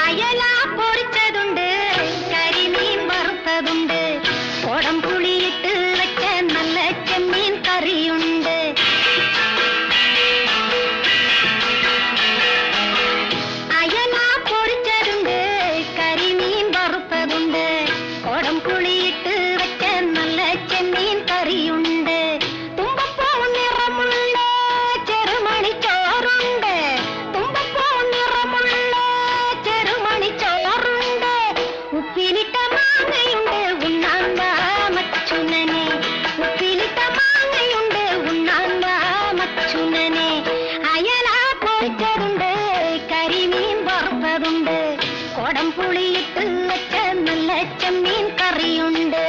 അയല പൊരിച്ചതുണ്ട്, കരിമീൻ വറുത്തതുണ്ട്, കൊടംപുളിയിട്ട് വെച്ച നല്ല ചെമ്മീൻ കറിയുണ്ട്. അയല പൊരിച്ചതുണ്ട്, കരിമീൻ വറുത്തതുണ്ട്, കൊടംപുളിയിട്ട് വെച്ച നല്ല ചെമ്മീൻ കറിയുണ്ട്. തുമ്പപ്പൂ നിറമുള്ള ചെറുമണിച്ചോറുണ്ട്, തുമ്പപ്പൂ നിറമുള്ള ചെറുമണിച്ചോറുണ്ട്. ഉപ്പിലിട്ട മാങ്ങയുണ്ട് ഉണ്ണാൻ വാ മച്ചുനനെ, ഉപ്പിലിട്ട മാങ്ങയുണ്ട് ഉണ്ണാൻ വാ മച്ചുനനെ. അയല പൊരിച്ചതുണ്ട്, കരിമീൻ വറുത്തതുണ്ട്, കൊടംപുളിയിട്ട് വെച്ച നല്ല ചെമ്മീൻ കറിയുണ്ട്.